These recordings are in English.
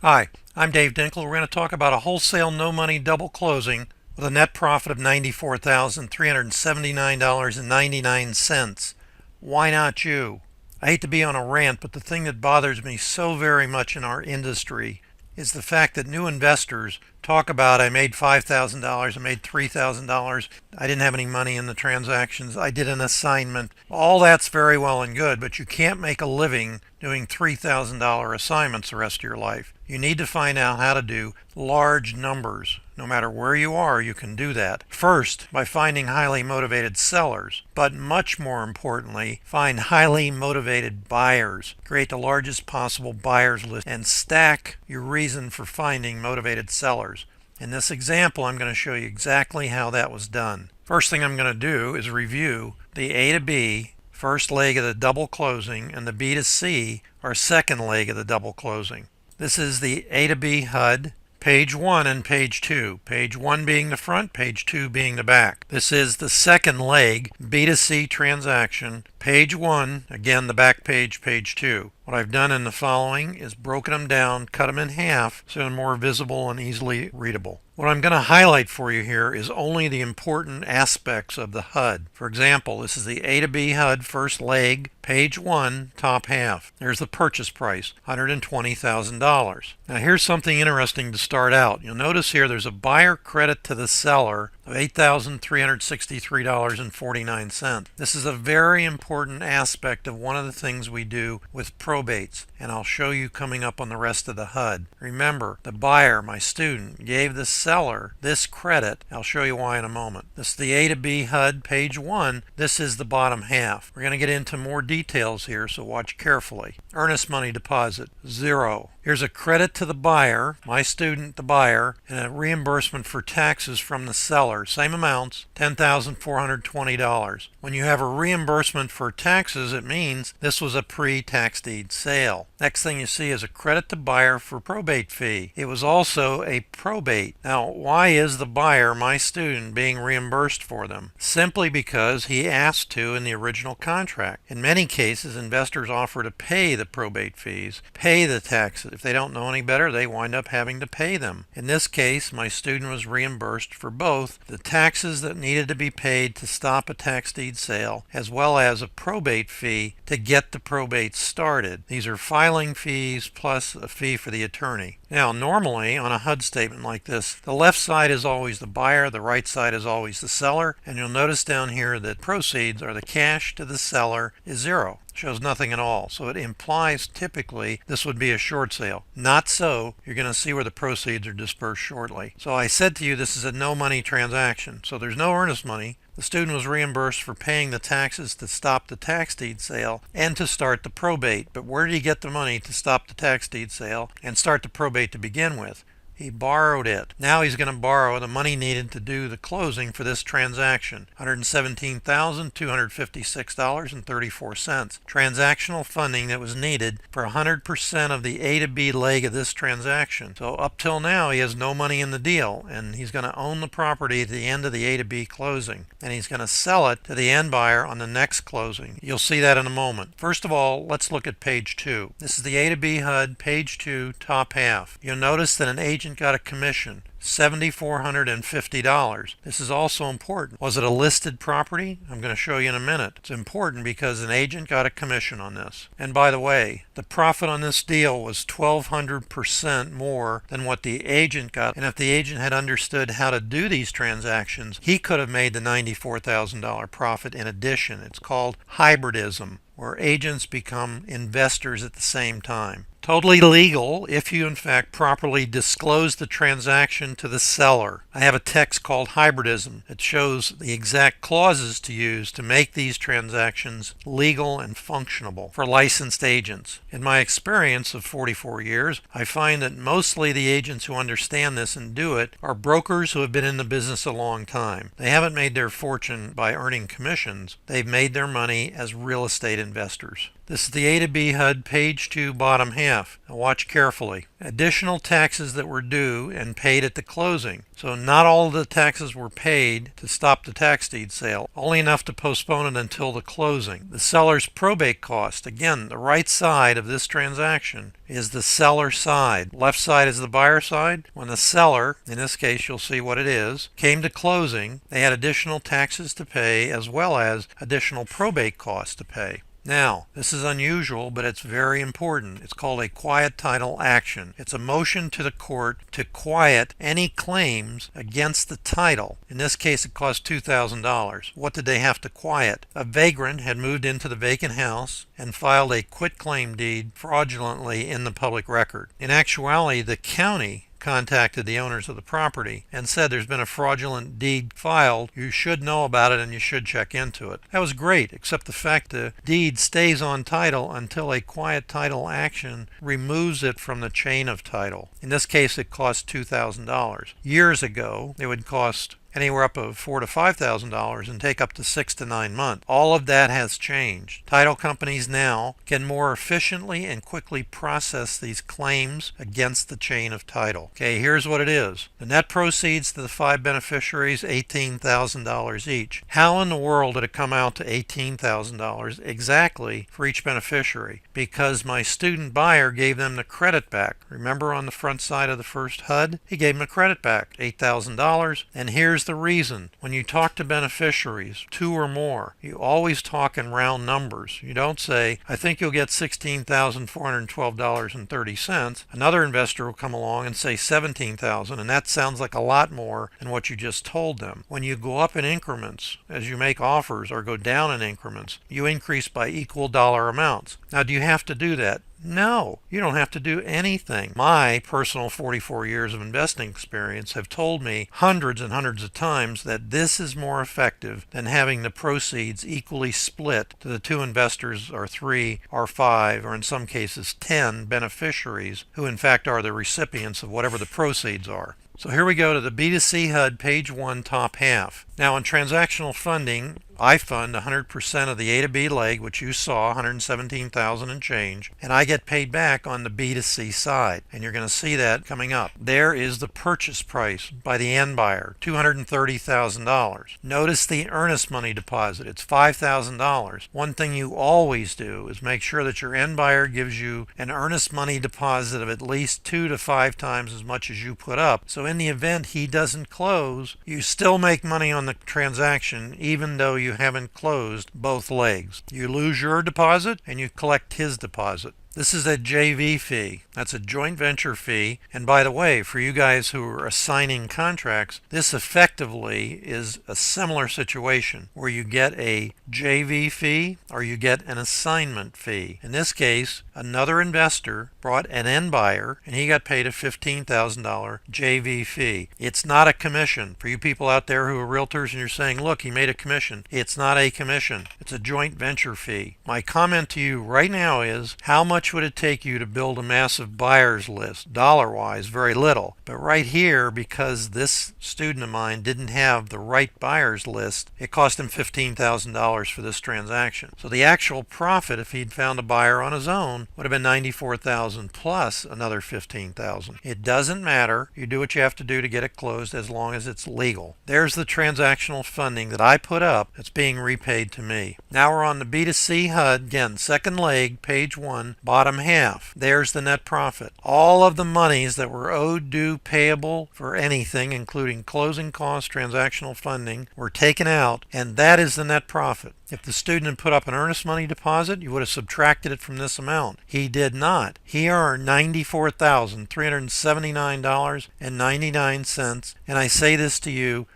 Hi, I'm Dave Dinkel. We're going to talk about a wholesale no-money double closing with a net profit of $94,379.99. Why not you? I hate to be on a rant, but the thing that bothers me so very much in our industry is the fact that new investors talk about, I made $5,000, I made $3,000, I didn't have any money in the transactions, I did an assignment. All that's very well and good, but you can't make a living doing $3,000 assignments the rest of your life. You need to find out how to do large numbers. No matter where you are, you can do that. First, by finding highly motivated sellers, but much more importantly, find highly motivated buyers. Create the largest possible buyers list and stack your reason for finding motivated sellers. In this example, I'm going to show you exactly how that was done. First thing I'm going to do is review the A to B, first leg of the double closing, and the B to C, our second leg of the double closing. This is the A to B HUD, page 1 and page 2. Page 1 being the front, page 2 being the back. This is the second leg, B to C transaction, page 1, again the back page, page 2. What I've done in the following is broken them down, cut them in half so they're more visible and easily readable. What I'm going to highlight for you here is only the important aspects of the HUD. For example, this is the A to B HUD first leg, page 1, top half. There's the purchase price, $120,000. Now here's something interesting to start out. You'll notice here there's a buyer credit to the seller of $8,363.49. This is a very important aspect of one of the things we do with probates, and I'll show you coming up on the rest of the HUD. Remember, the buyer, my student, gave the seller this credit. I'll show you why in a moment. This is the A to B HUD, page 1. This is the bottom half. We're going to get into more details here, so watch carefully. Earnest money deposit, 0. Here's a credit to the buyer, my student, the buyer, and a reimbursement for taxes from the seller. Same amounts, $10,420. When you have a reimbursement for taxes, it means this was a pre-tax deed sale. Next thing you see is a credit to buyer for probate fee. It was also a probate. Now, why is the buyer, my student, being reimbursed for them? Simply because he asked to in the original contract. In many cases, investors offer to pay the probate fees, pay the taxes. If they don't know any better, they wind up having to pay them. In this case, my student was reimbursed for both the taxes that needed to be paid to stop a tax deed sale, as well as a probate fee to get the probate started. These are filing fees plus a fee for the attorney. Now, normally on a HUD statement like this, the left side is always the buyer, the right side is always the seller, and you'll notice down here that proceeds, or the cash to the seller, is 0. Shows nothing at all. So it implies typically this would be a short sale. Not so. You're going to see where the proceeds are dispersed shortly. So I said to you this is a no money transaction. So there's no earnest money. The student was reimbursed for paying the taxes to stop the tax deed sale and to start the probate. But where did he get the money to stop the tax deed sale and start the probate to begin with? He borrowed it. Now he's going to borrow the money needed to do the closing for this transaction, $117,256.34. Transactional funding that was needed for 100% of the A to B leg of this transaction. So up till now he has no money in the deal, and he's going to own the property at the end of the A to B closing, and he's going to sell it to the end buyer on the next closing. You'll see that in a moment. First of all, let's look at page 2. This is the A to B HUD, page 2, top half. You'll notice that an agent got a commission, $7,450. This is also important. Was it a listed property? I'm going to show you in a minute. It's important because an agent got a commission on this. And by the way, the profit on this deal was 1,200% more than what the agent got. And if the agent had understood how to do these transactions, he could have made the $94,000 profit in addition. It's called hybridism, where agents become investors at the same time. Totally legal if you in fact properly disclose the transaction to the seller. I have a text called hybridism. It shows the exact clauses to use to make these transactions legal and functionable for licensed agents. In my experience of 44 years, I find that mostly the agents who understand this and do it are brokers who have been in the business a long time. They haven't made their fortune by earning commissions. They've made their money as real estate investors. This is the A to B HUD, page 2, bottom half. Now watch carefully. Additional taxes that were due and paid at the closing. So not all of the taxes were paid to stop the tax deed sale, only enough to postpone it until the closing. The seller's probate cost, again, the right side of this transaction is the seller side. Left side is the buyer side. When the seller, in this case you'll see what it is, came to closing, they had additional taxes to pay as well as additional probate costs to pay. Now, this is unusual, but it's very important. It's called a quiet title action. It's a motion to the court to quiet any claims against the title. In this case, it cost $2,000. What did they have to quiet? A vagrant had moved into the vacant house and filed a quitclaim deed fraudulently in the public record. In actuality, the county contacted the owners of the property and said there's been a fraudulent deed filed. You should know about it and you should check into it. That was great, except the fact the deed stays on title until a quiet title action removes it from the chain of title. In this case, it cost $2,000. Years ago, it would cost anywhere up of $4,000 to $5,000 and take up to 6 to 9 months. All of that has changed. Title companies now can more efficiently and quickly process these claims against the chain of title. Okay, here's what it is. The net proceeds to the 5 beneficiaries, $18,000 each. How in the world did it come out to $18,000 exactly for each beneficiary? Because my student buyer gave them the credit back. Remember on the front side of the first HUD? He gave them the credit back, $8,000. And here's the reason. When you talk to beneficiaries, 2 or more, you always talk in round numbers. You don't say, I think you'll get $16,412.30. Another investor will come along and say $17,000, and that sounds like a lot more than what you just told them. When you go up in increments, as you make offers, or go down in increments, you increase by equal dollar amounts. Now, do you have to do that? No, you don't have to do anything. My personal 44 years of investing experience have told me hundreds and hundreds of times that this is more effective than having the proceeds equally split to the 2 investors or 3 or 5 or in some cases 10 beneficiaries who in fact are the recipients of whatever the proceeds are. So here we go to the B2C HUD, page 1, top half. Now in transactional funding, I fund 100% of the A to B leg, which you saw, $117,000 and change, and I get paid back on the B to C side, and you're going to see that coming up. There is the purchase price by the end buyer, $230,000. Notice the earnest money deposit. It's $5,000. One thing you always do is make sure that your end buyer gives you an earnest money deposit of at least 2 to 5 times as much as you put up. So in the event he doesn't close, you still make money on the transaction even though you haven't closed both legs. You lose your deposit and you collect his deposit. This is a JV fee. That's a joint venture fee. And by the way, for you guys who are assigning contracts, this effectively is a similar situation where you get a JV fee or you get an assignment fee. In this case, another investor brought an end buyer and he got paid a $15,000 JV fee. It's not a commission. For you people out there who are realtors and you're saying, look, he made a commission. It's not a commission. It's a joint venture fee. My comment to you right now is, how much would it take you to build a massive buyers list? Dollar-wise, very little. But right here, because this student of mine didn't have the right buyers list, it cost him $15,000 for this transaction. So the actual profit, if he'd found a buyer on his own, would have been $94,000 plus another $15,000. It doesn't matter. You do what you have to do to get it closed as long as it's legal. There's the transactional funding that I put up that's being repaid to me. Now we're on the B2C HUD, again, second leg, page 1, bottom half. There's the net profit. All of the monies that were owed, due, payable for anything, including closing costs, transactional funding, were taken out, and that is the net profit. If the student had put up an earnest money deposit, you would have subtracted it from this amount. He did not. He earned $94,379.99, and I say this to you,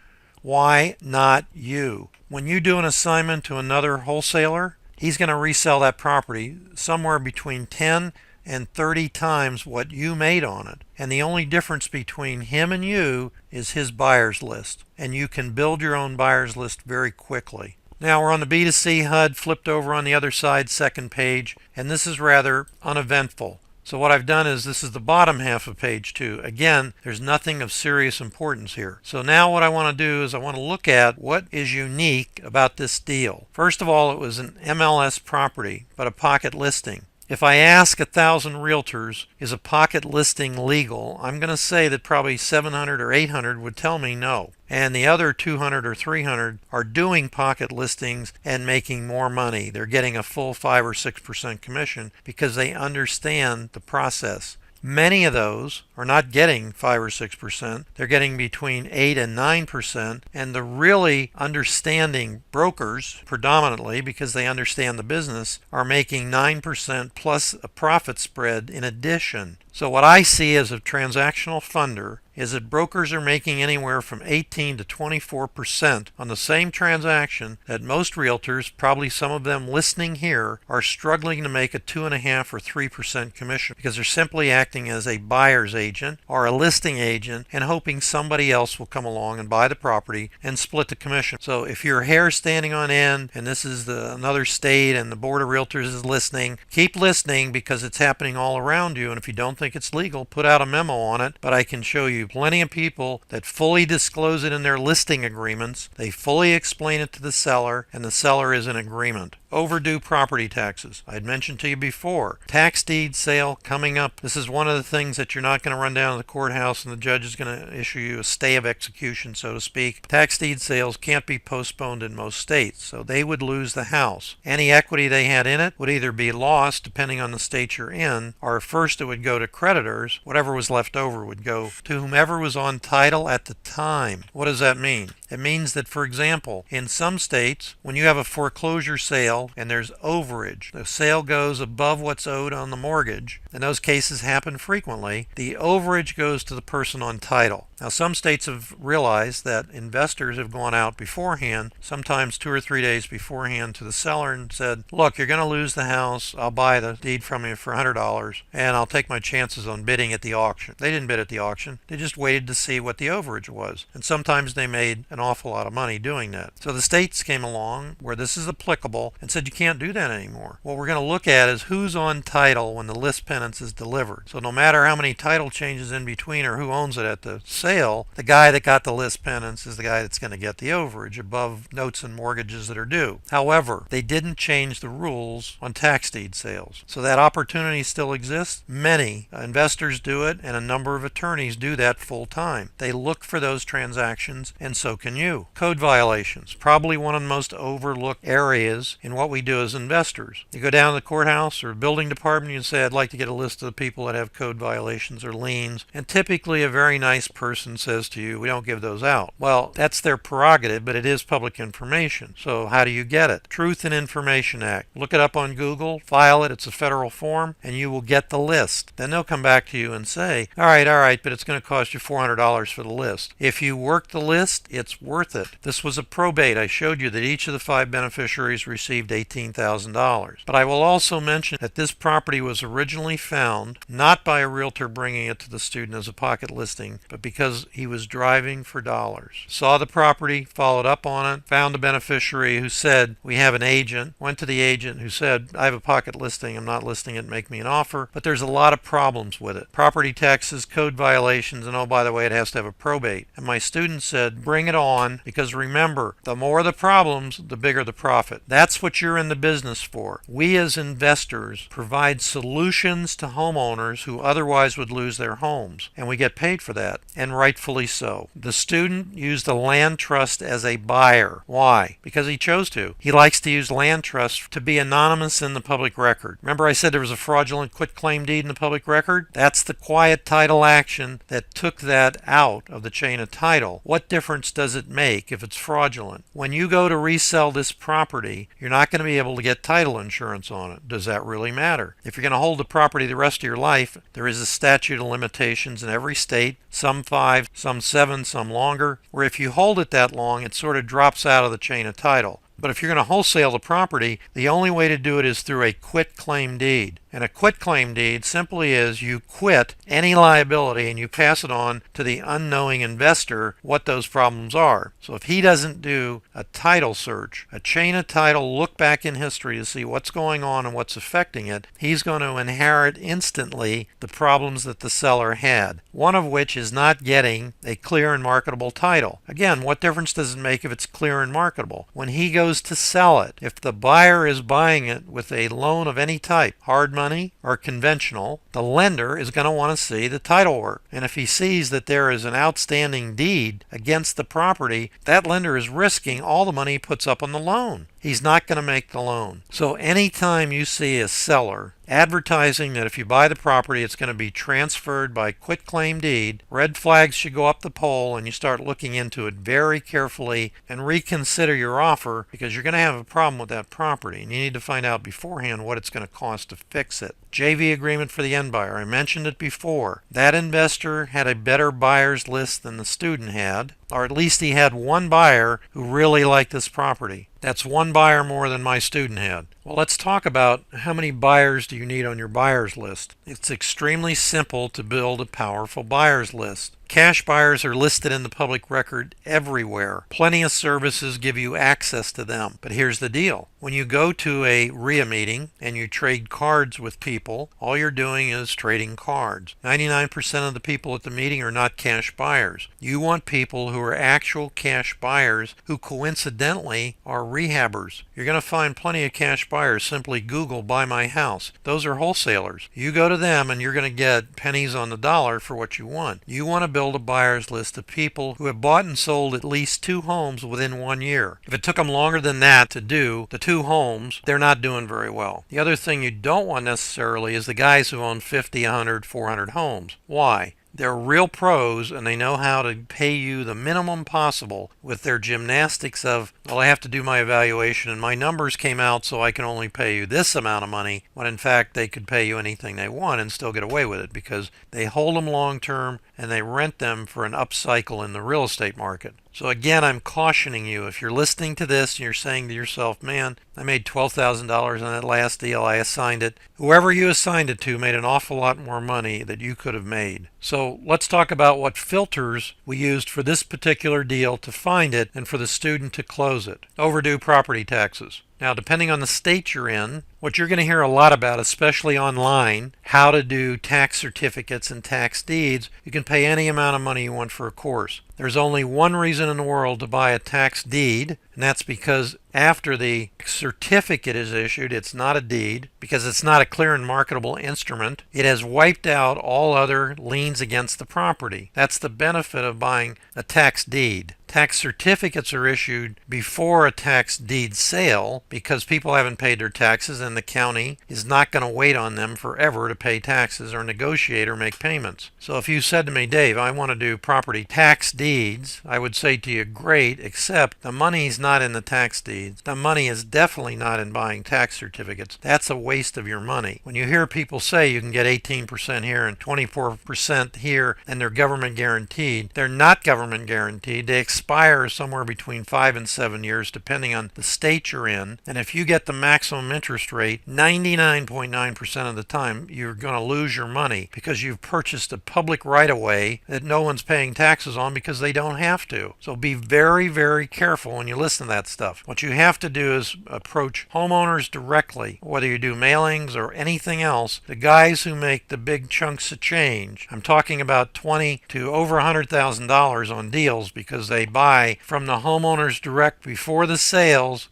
why not you? When you do an assignment to another wholesaler, he's going to resell that property somewhere between 10 and 30 times what you made on it. And the only difference between him and you is his buyers list. And you can build your own buyers list very quickly. Now we're on the B2C HUD, flipped over on the other side, second page, and this is rather uneventful. So what I've done is this is the bottom half of page 2. Again, there's nothing of serious importance here. So now what I want to do is I want to look at what is unique about this deal. First of all, it was an MLS property, but a pocket listing. If I ask 1,000 realtors, is a pocket listing legal, I'm going to say that probably 700 or 800 would tell me no. And the other 200 or 300 are doing pocket listings and making more money. They're getting a full 5 or 6% commission because they understand the process. Many of those are not getting 5 or 6%. They're getting between 8 and 9%. And the really understanding brokers, predominantly because they understand the business, are making 9% plus a profit spread in addition. So what I see as a transactional funder is that brokers are making anywhere from 18 to 24% on the same transaction that most realtors, probably some of them listening here, are struggling to make a 2.5 or 3% commission because they're simply acting as a buyer's agent or a listing agent and hoping somebody else will come along and buy the property and split the commission. So if your hair's standing on end and this is another state and the Board of Realtors is listening, keep listening because it's happening all around you. And if you don't think it's legal, put out a memo on it. But I can show you plenty of people that fully disclose it in their listing agreements. They fully explain it to the seller, and the seller is in agreement. Overdue property taxes. I had mentioned to you before, tax deed sale coming up. This is one of the things that you're not going to run down to the courthouse and the judge is going to issue you a stay of execution, so to speak. Tax deed sales can't be postponed in most states, so they would lose the house. Any equity they had in it would either be lost, depending on the state you're in, or first it would go to creditors. Whatever was left over would go to whomever was on title at the time. What does that mean? It means that, for example, in some states, when you have a foreclosure sale and there's overage, the sale goes above what's owed on the mortgage, and those cases happen frequently, the overage goes to the person on title. Now, some states have realized that investors have gone out beforehand, sometimes 2 or 3 days beforehand, to the seller and said, look, you're going to lose the house. I'll buy the deed from you for $100, and I'll take my chances on bidding at the auction. They didn't bid at the auction. They just waited to see what the overage was. And sometimes they made an awful lot of money doing that. So the states came along where this is applicable and said you can't do that anymore. What we're going to look at is who's on title when the list penance is delivered. So no matter how many title changes in between or who owns it at the sale, the guy that got the list penance is the guy that's going to get the overage above notes and mortgages that are due. However, they didn't change the rules on tax deed sales. So that opportunity still exists. Many investors do it, and a number of attorneys do that full time. They look for those transactions, and so can you. Code violations, probably one of the most overlooked areas in what we do as investors. You go down to the courthouse or building department, you say, I'd like to get a list of the people that have code violations or liens, and typically a very nice person says to you, we don't give those out. Well, that's their prerogative, but it is public information. So how do you get it? Truth in Information Act. Look it up on Google, file it, it's a federal form, and you will get the list. Then they'll come back to you and say, all right, but it's going to cost you $400 for the list. If you work the list, it's worth it. This was a probate. I showed you that each of the 5 beneficiaries received $18,000. But I will also mention that this property was originally found not by a realtor bringing it to the student as a pocket listing, but because he was driving for dollars. Saw the property, followed up on it, found a beneficiary who said, we have an agent, went to the agent who said, I have a pocket listing, I'm not listing it, make me an offer, but there's a lot of problems with it. Property taxes, code violations, and oh, by the way, it has to have a probate. And my student said, bring it on, because remember, the more the problems, the bigger the profit. That's what you're in the business for. We as investors provide solutions to homeowners who otherwise would lose their homes, and we get paid for that, and rightfully so. The student used the land trust as a buyer. Why? Because he chose to. He likes to use land trust to be anonymous in the public record. Remember I said there was a fraudulent quitclaim deed in the public record? That's the quiet title action that took that out of the chain of title. What difference does it make if it's fraudulent? When you go to resell this property, you're not going to be able to get title insurance on it. Does that really matter? If you're going to hold the property the rest of your life, there is a statute of limitations in every state, some 5, some 7, some longer, where if you hold it that long, it sort of drops out of the chain of title. But if you're going to wholesale the property, the only way to do it is through a quitclaim deed. And a quitclaim deed simply is you quit any liability and you pass it on to the unknowing investor what those problems are. So if he doesn't do a title search, a chain of title, look back in history to see what's going on and what's affecting it, he's going to inherit instantly the problems that the seller had, one of which is not getting a clear and marketable title. Again, what difference does it make if it's clear and marketable? When he goes to sell it, if the buyer is buying it with a loan of any type, hard money or conventional, the lender is going to want to see the title work. And if he sees that there is an outstanding deed against the property, that lender is risking all the money he puts up on the loan. He's not going to make the loan. So anytime you see a seller advertising that if you buy the property it's going to be transferred by quitclaim deed, red flags should go up the pole and you start looking into it very carefully and reconsider your offer, because you're going to have a problem with that property and you need to find out beforehand what it's going to cost to fix it. JV agreement for the end buyer. I mentioned it before. That investor had a better buyer's list than the student had, or at least he had one buyer who really liked this property. That's one buyer more than my student had. Well, let's talk about how many buyers do you need on your buyer's list. It's extremely simple to build a powerful buyer's list. Cash buyers are listed in the public record everywhere. Plenty of services give you access to them. But here's the deal. When you go to a REIA meeting and you trade cards with people, all you're doing is trading cards. 99% of the people at the meeting are not cash buyers. You want people who are actual cash buyers who coincidentally are rehabbers. You're going to find plenty of cash buyers. Simply Google buy my house. Those are wholesalers. You go to them and you're going to get pennies on the dollar for what you want. You want to build a buyer's list of people who have bought and sold at least 2 homes within 1 year. If it took them longer than that to do the 2 homes, they're not doing very well. The other thing you don't want necessarily is the guys who own 50, 100, 400 homes. Why? They're real pros and they know how to pay you the minimum possible with their gymnastics of, well, I have to do my evaluation and my numbers came out so I can only pay you this amount of money, when in fact they could pay you anything they want and still get away with it, because they hold them long term and they rent them for an upcycle in the real estate market. So again, I'm cautioning you, if you're listening to this and you're saying to yourself, man, I made $12,000 on that last deal, I assigned it. Whoever you assigned it to made an awful lot more money that you could have made. So let's talk about what filters we used for this particular deal to find it and for the student to close it. Overdue property taxes. Now, depending on the state you're in, what you're going to hear a lot about, especially online, how to do tax certificates and tax deeds. You can pay any amount of money you want for a course. There's only one reason in the world to buy a tax deed, and that's because after the certificate is issued, it's not a deed, because it's not a clear and marketable instrument. It has wiped out all other liens against the property. That's the benefit of buying a tax deed. Tax certificates are issued before a tax deed sale because people haven't paid their taxes and the county is not going to wait on them forever to pay taxes or negotiate or make payments. So if you said to me, Dave, I want to do property tax deeds, I would say to you, great, except the money's not in the tax deeds. The money is definitely not in buying tax certificates. That's a waste of your money. When you hear people say you can get 18% here and 24% here and they're government guaranteed, they're not government guaranteed. They expire somewhere between 5 and 7 years depending on the state you're in. And if you get the maximum interest rate, 99.9% of the time you're going to lose your money because you've purchased a public right-of-way that no one's paying taxes on because they don't have to. So be very, very careful when you listen to that stuff. What you have to do is approach homeowners directly, whether you do mailings or anything else. The guys who make the big chunks of change, I'm talking about $20,000 to over $100,000 on deals because they buy from the homeowners direct before the sales,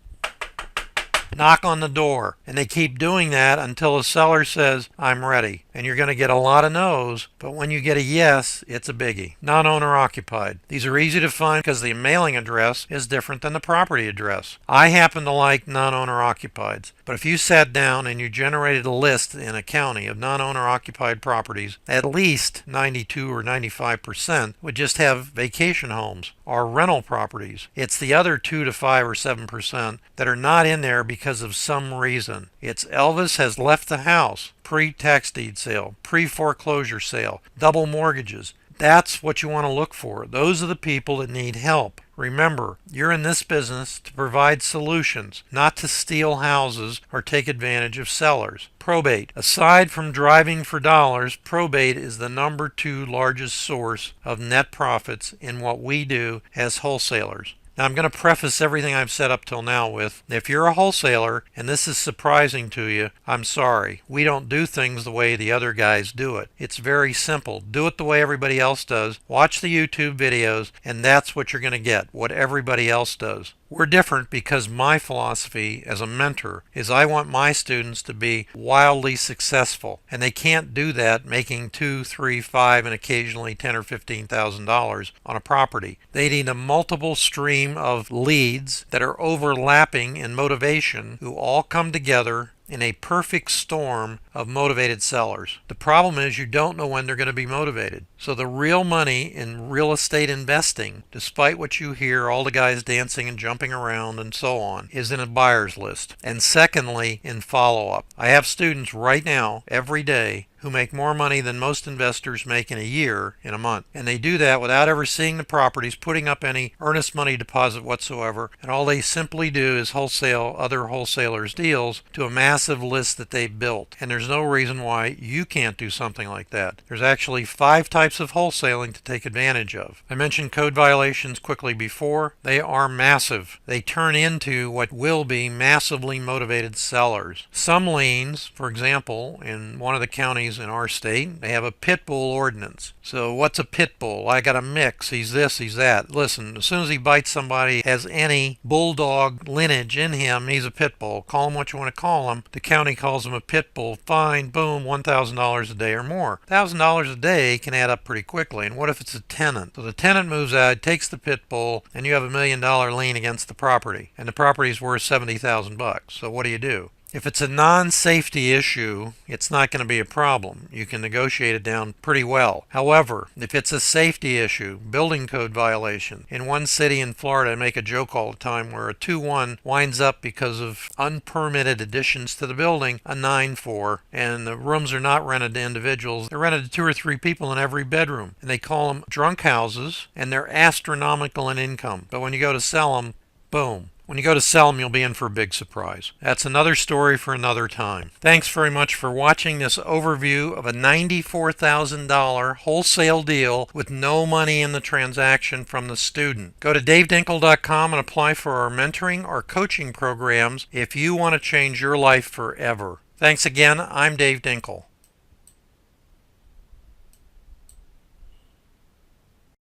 knock on the door, and they keep doing that until the seller says, I'm ready. And you're going to get a lot of no's, but when you get a yes, it's a biggie. Non-owner occupied. These are easy to find because the mailing address is different than the property address. I happen to like non-owner occupieds, but if you sat down and you generated a list in a county of non-owner occupied properties, at least 92 or 95% would just have vacation homes or rental properties. It's the other 2 to 5 or 7% that are not in there because of some reason. It's Elvis has left the house, pre-tax deed sale, pre-foreclosure sale, double mortgages, That's what you want to look for. Those are the people that need help. Remember, you're in this business to provide solutions, not to steal houses or take advantage of sellers. Probate. Aside from driving for dollars, probate is the number 2 largest source of net profits in what we do as wholesalers. Now, I'm going to preface everything I've said up till now with, if you're a wholesaler and this is surprising to you, I'm sorry. We don't do things the way the other guys do it. It's very simple. Do it the way everybody else does. Watch the YouTube videos, and that's what you're going to get, what everybody else does. We're different because my philosophy as a mentor is I want my students to be wildly successful, and they can't do that making $2, $3, $5, and occasionally $10,000 or $15,000 on a property. They need a multiple stream of leads that are overlapping in motivation who all come together in a perfect storm of motivated sellers. The problem is you don't know when they're going to be motivated. So the real money in real estate investing, despite what you hear, all the guys dancing and jumping around and so on, is in a buyer's list. And secondly, in follow-up. I have students right now, every day, who make more money than most investors make in a year in a month. And they do that without ever seeing the properties, putting up any earnest money deposit whatsoever. And all they simply do is wholesale other wholesalers' deals to a massive list that they've built. And there's no reason why you can't do something like that. There's actually 5 types of wholesaling to take advantage of. I mentioned code violations quickly before. They are massive. They turn into what will be massively motivated sellers. Some liens, for example, in one of the counties in our state, they have a pit bull ordinance. So what's a pit bull? I got a mix. He's this, he's that. Listen, as soon as he bites somebody, has any bulldog lineage in him, he's a pit bull. Call him what you want to call him. The county calls him a pit bull. Fine, boom, $1,000 a day or more. $1,000 a day can add up pretty quickly. And what if it's a tenant? So the tenant moves out, takes the pit bull, and you have $1 million lien against the property. And the property's worth $70,000. So what do? If it's a non-safety issue, it's not going to be a problem. You can negotiate it down pretty well. However, if it's a safety issue, building code violation, in one city in Florida, I make a joke all the time where a 2-1 winds up because of unpermitted additions to the building, a 9-4, and the rooms are not rented to individuals. They're rented to 2 or 3 people in every bedroom, and they call them drunk houses, and they're astronomical in income. But when you go to sell them, boom. When you go to sell them, you'll be in for a big surprise. That's another story for another time. Thanks very much for watching this overview of a $94,000 wholesale deal with no money in the transaction from the student. Go to davedinkel.com and apply for our mentoring or coaching programs if you want to change your life forever. Thanks again. I'm Dave Dinkel.